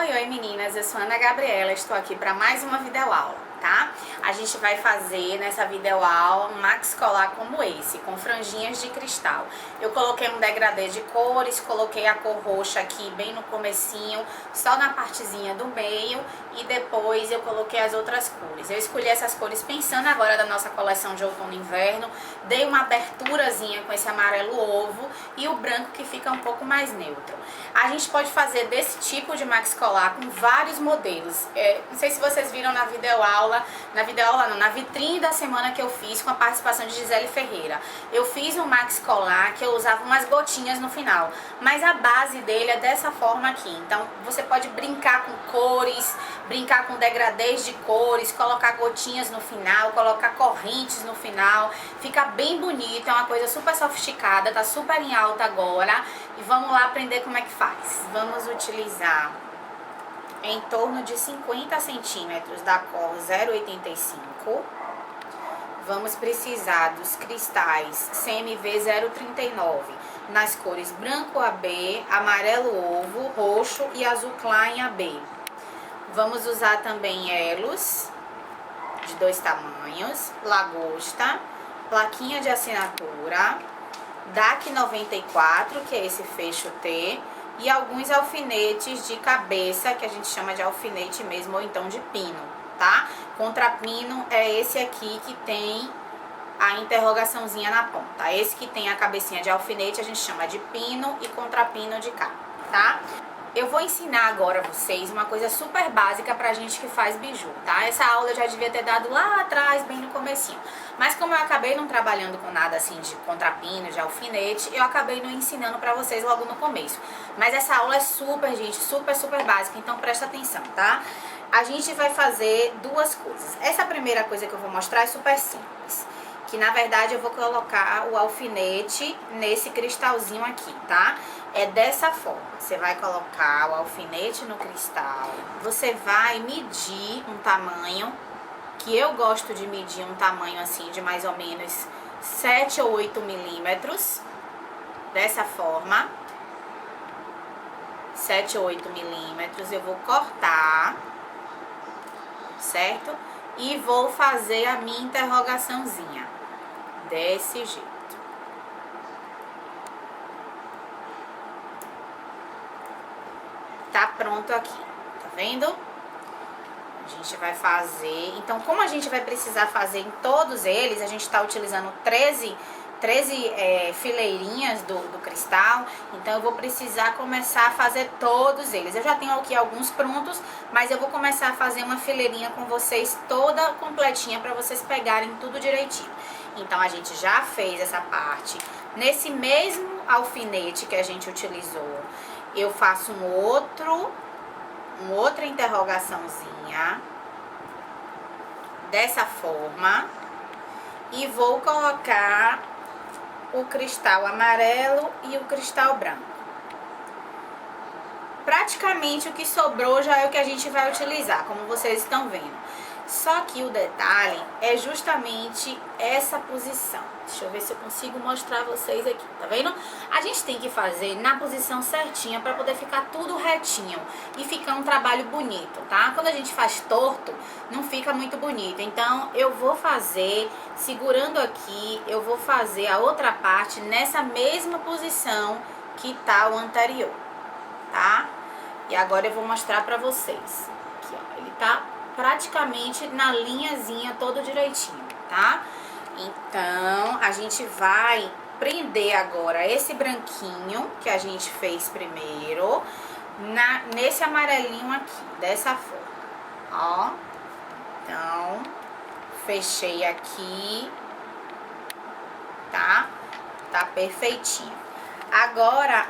Oi meninas, eu sou Ana Gabriela, estou aqui para mais uma videoaula, tá? A gente vai fazer nessa videoaula um maxi colar como esse, com franjinhas de cristal. Eu coloquei um degradê de cores, coloquei a cor roxa aqui bem no comecinho, só na partezinha do meio, e depois eu coloquei as outras cores. Eu escolhi essas cores pensando agora da nossa coleção de outono e inverno, dei uma aberturazinha com esse amarelo ovo e o branco que fica um pouco mais neutro. A gente pode fazer desse tipo de maxi colar com vários modelos. Não sei se vocês viram na videoaula não, na vitrine da semana que eu fiz com a participação de Gisele Ferreira. Eu fiz um maxi colar que eu usava umas gotinhas no final, mas a base dele é dessa forma aqui. Então você pode brincar com cores, brincar com degradês de cores, colocar gotinhas no final, colocar correntes no final. Fica bem bonito, é uma coisa super sofisticada, tá super em alta agora. E vamos lá aprender como é que faz. Vamos utilizar em torno de 50 centímetros da cor 0,85. Vamos precisar dos cristais CMV 039 nas cores branco AB, amarelo ovo, roxo e azul Klein AB. Vamos usar também elos de 2 tamanhos, lagosta, plaquinha de assinatura, DAC 94, que é esse fecho T, e alguns alfinetes de cabeça, que a gente chama de alfinete mesmo, ou então de pino, tá? Contrapino é esse aqui que tem a interrogaçãozinha na ponta. Esse que tem a cabecinha de alfinete a gente chama de pino e contrapino de cá, tá? Eu vou ensinar agora a vocês uma coisa super básica pra gente que faz biju, tá? Essa aula eu já devia ter dado lá atrás, bem no comecinho. Mas como eu acabei não trabalhando com nada assim de contrapino, de alfinete, eu acabei não ensinando pra vocês logo no começo. Mas essa aula é super, gente, super básica, então presta atenção, tá? A gente vai fazer duas coisas. Essa primeira coisa que eu vou mostrar é super simples. Que na verdade eu vou colocar o alfinete nesse cristalzinho aqui, tá? É dessa forma, você vai colocar o alfinete no cristal, você vai medir um tamanho, que eu gosto de medir um tamanho assim de mais ou menos 7 ou 8 milímetros, dessa forma, 7 ou 8 milímetros, eu vou cortar, certo? E vou fazer a minha interrogaçãozinha, desse jeito. Tá pronto aqui, tá vendo? A gente vai fazer, então como a gente vai precisar fazer em todos eles, a gente tá utilizando 13 fileirinhas do cristal, então eu vou precisar começar a fazer todos eles. Eu já tenho aqui alguns prontos, mas eu vou começar a fazer uma fileirinha com vocês toda completinha para vocês pegarem tudo direitinho. Então a gente já fez essa parte. Nesse mesmo alfinete que a gente utilizou, eu faço uma outra interrogaçãozinha dessa forma e vou colocar o cristal amarelo e o cristal branco. Praticamente o que sobrou já é o que a gente vai utilizar, como vocês estão vendo. Só que o detalhe é justamente essa posição. Deixa eu ver se eu consigo mostrar a vocês aqui, tá vendo? A gente tem que fazer na posição certinha para poder ficar tudo retinho e ficar um trabalho bonito, tá? Quando a gente faz torto, não fica muito bonito. Então, eu vou fazer, segurando aqui, eu vou fazer a outra parte nessa mesma posição que tá o anterior, tá? E agora eu vou mostrar pra vocês. Aqui, ó, ele tá praticamente na linhazinha todo direitinho, tá? Então, a gente vai prender agora esse branquinho que a gente fez primeiro nesse amarelinho aqui, dessa forma, ó. Então, fechei aqui, tá? Tá perfeitinho. Agora,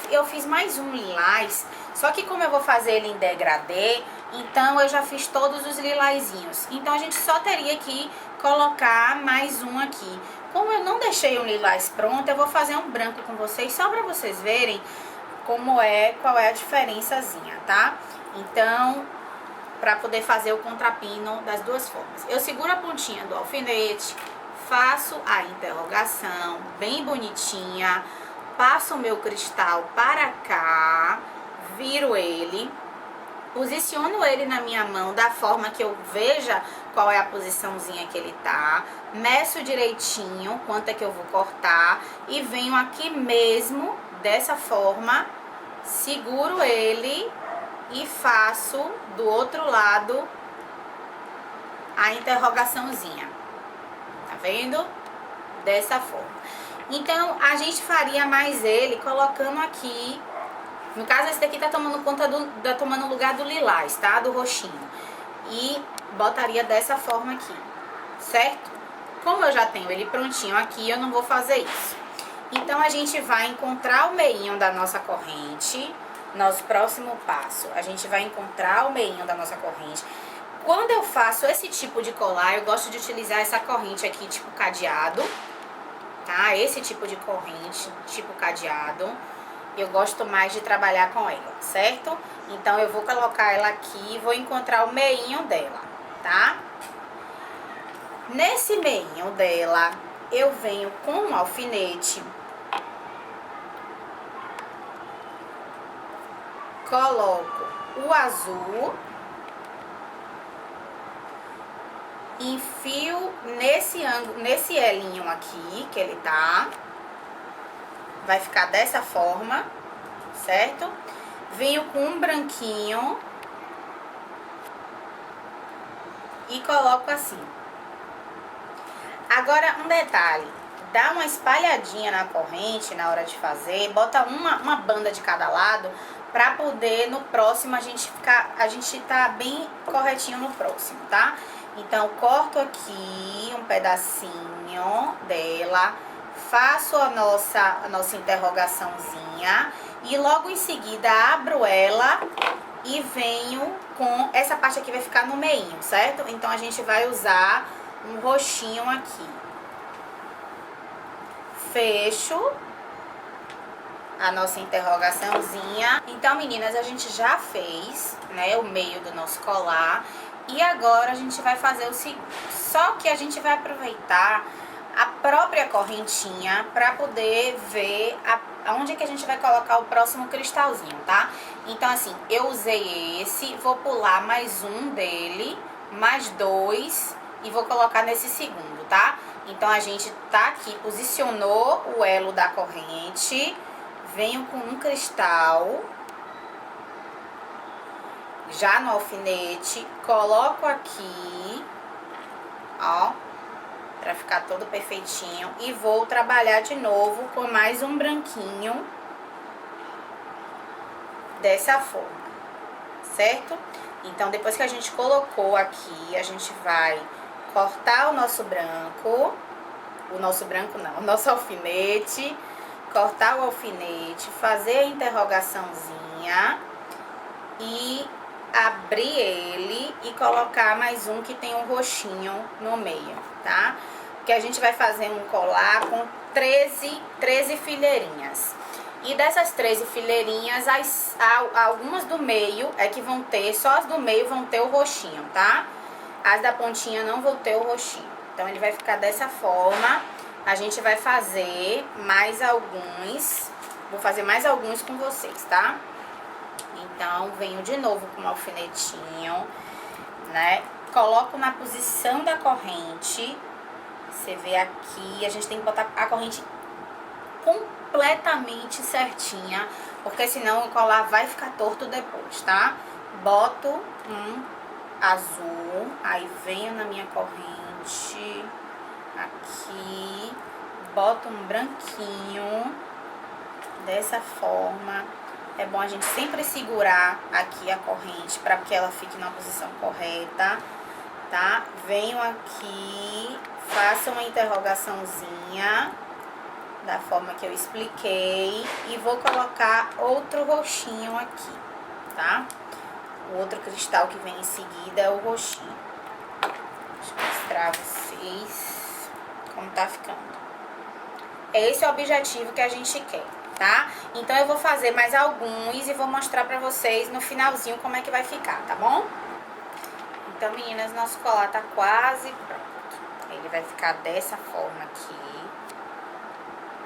eu fiz mais um lilás, só que como eu vou fazer ele em degradê, então eu já fiz todos os lilazinhos. Então a gente só teria que colocar mais um aqui. Como eu não deixei o lilás pronto, eu vou fazer um branco com vocês, só pra vocês verem qual é a diferençazinha, tá? Então, pra poder fazer o contrapino das duas formas. Eu seguro a pontinha do alfinete, faço a interrogação bem bonitinha, passo o meu cristal para cá, viro ele, posiciono ele na minha mão da forma que eu veja qual é a posiçãozinha que ele tá, meço direitinho quanto é que eu vou cortar e venho aqui mesmo, dessa forma, seguro ele e faço do outro lado a interrogaçãozinha, tá vendo? Dessa forma. Então, a gente faria mais ele colocando aqui, no caso esse daqui tá tomando conta tá tomando lugar do lilás, tá? Do roxinho. E botaria dessa forma aqui, certo? Como eu já tenho ele prontinho aqui, eu não vou fazer isso. Então, a gente vai encontrar o meinho da nossa corrente. Nosso próximo passo, a gente vai encontrar o meinho da nossa corrente. Quando eu faço esse tipo de colar, eu gosto de utilizar essa corrente aqui, tipo cadeado, tá? Esse tipo de corrente, tipo cadeado, eu gosto mais de trabalhar com ela, certo? Então, eu vou colocar ela aqui e vou encontrar o meinho dela, tá? Nesse meinho dela, eu venho com um alfinete, coloco o azul, enfio nesse ângulo, nesse elinho aqui que ele tá, vai ficar dessa forma, certo? Venho com um branquinho e coloco assim. Agora, um detalhe, dá uma espalhadinha na corrente na hora de fazer, bota uma banda de cada lado, pra poder no próximo a gente tá bem corretinho no próximo, tá? Então, corto aqui um pedacinho dela, faço a nossa interrogaçãozinha e logo em seguida abro ela e venho com... Essa parte aqui vai ficar no meinho, certo? Então, a gente vai usar um roxinho aqui. Fecho a nossa interrogaçãozinha. Então, meninas, a gente já fez, né, o meio do nosso colar. E agora a gente vai fazer o seguinte. Só que a gente vai aproveitar a própria correntinha para poder ver aonde é que a gente vai colocar o próximo cristalzinho, tá? Então, assim, eu usei esse, vou pular mais um dele, mais dois, e vou colocar nesse segundo, tá? Então, a gente tá aqui, posicionou o elo da corrente, venho com um cristal, já no alfinete, coloco aqui, ó, pra ficar todo perfeitinho, e vou trabalhar de novo com mais um branquinho, dessa forma, certo? Então, depois que a gente colocou aqui, a gente vai cortar o nosso branco, o nosso alfinete, cortar o alfinete, fazer a interrogaçãozinha e abrir ele e colocar mais um que tem um roxinho no meio, tá? Que a gente vai fazer um colar com 13 fileirinhas. E dessas 13 fileirinhas, algumas do meio é que vão ter, só as do meio vão ter o roxinho, tá? As da pontinha não vão ter o roxinho. Então, ele vai ficar dessa forma. A gente vai fazer mais alguns, vou fazer mais alguns com vocês, tá? Então, venho de novo com o alfinetinho, né? Coloco na posição da corrente. Você vê aqui, a gente tem que botar a corrente completamente certinha, porque senão o colar vai ficar torto depois, tá? Boto um azul, aí venho na minha corrente, aqui, boto um branquinho, dessa forma. É bom a gente sempre segurar aqui a corrente para que ela fique na posição correta, tá? Venho aqui, faço uma interrogaçãozinha da forma que eu expliquei e vou colocar outro roxinho aqui, tá? O outro cristal que vem em seguida é o roxinho. Deixa eu mostrar a vocês como tá ficando. É esse o objetivo que a gente quer, tá? Então, eu vou fazer mais alguns e vou mostrar pra vocês no finalzinho como é que vai ficar, tá bom? Então, meninas, nosso colar tá quase pronto. Ele vai ficar dessa forma aqui.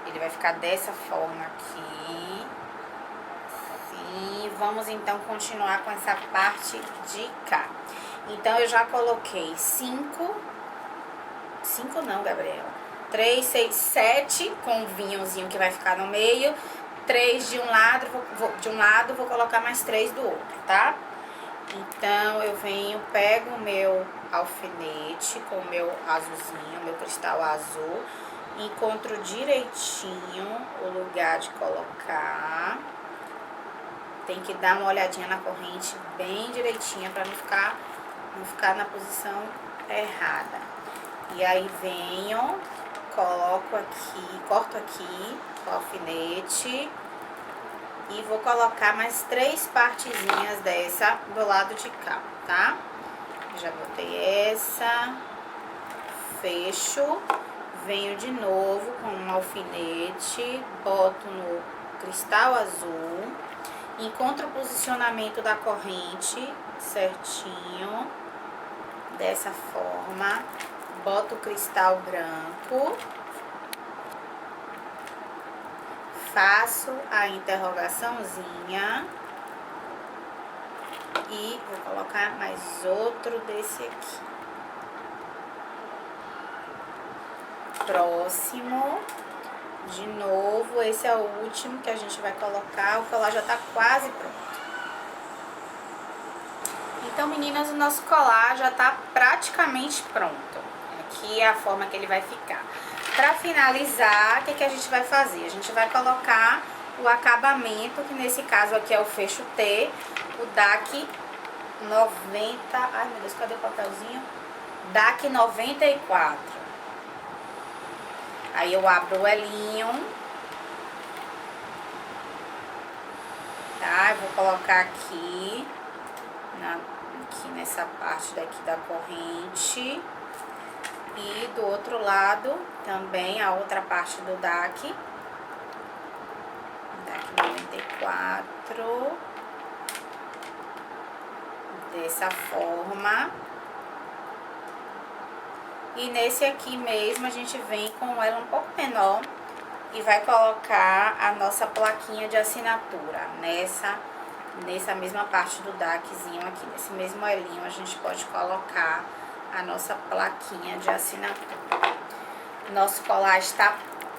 Ele vai ficar dessa forma aqui. Assim, vamos então continuar com essa parte de cá. Então, eu já coloquei 5 não, Gabriela. 3, 6, 7 com o vinhozinho que vai ficar no meio. 3 de um lado, vou colocar mais 3 do outro, tá? Então, eu venho, pego o meu alfinete com o meu azulzinho, meu cristal azul. Encontro direitinho o lugar de colocar. Tem que dar uma olhadinha na corrente bem direitinha para não ficar na posição errada. E aí venho, coloco aqui, corto aqui o alfinete e vou colocar mais 3 partezinhas dessa do lado de cá, tá? Já botei essa, fecho, venho de novo com um alfinete, boto no cristal azul, encontro o posicionamento da corrente certinho, dessa forma, boto o cristal branco, faço a interrogaçãozinha e vou colocar mais outro desse aqui. Próximo, de novo, esse é o último que a gente vai colocar, o colar já tá quase pronto. Então, meninas, o nosso colar já tá praticamente pronto. Aqui é a forma que ele vai ficar. Pra finalizar, o que a gente vai fazer? A gente vai colocar o acabamento, que nesse caso aqui é o fecho T, o DAC 90... Ai, meu Deus, cadê o papelzinho? DAC 94. Aí eu abro o elinho, tá? Eu vou colocar aqui, aqui nessa parte daqui da corrente. E do outro lado também a outra parte do DAC 94, dessa forma. E nesse aqui mesmo a gente vem com ela um pouco menor e vai colocar a nossa plaquinha de assinatura nessa mesma parte do DACzinho aqui, nesse mesmo elinho a gente pode colocar a nossa plaquinha de assinatura. Nosso colar está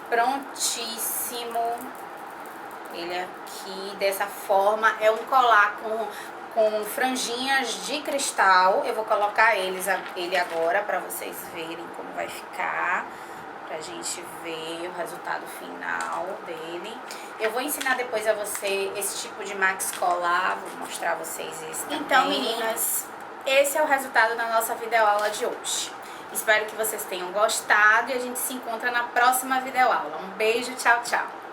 prontíssimo. Ele aqui, dessa forma, é um colar com franjinhas de cristal. Eu vou colocar ele agora para vocês verem como vai ficar, pra gente ver o resultado final dele. Eu vou ensinar depois a você esse tipo de max colar, vou mostrar a vocês esse também. Então, meninas, esse é o resultado da nossa videoaula de hoje. Espero que vocês tenham gostado e a gente se encontra na próxima videoaula. Um beijo, tchau, tchau!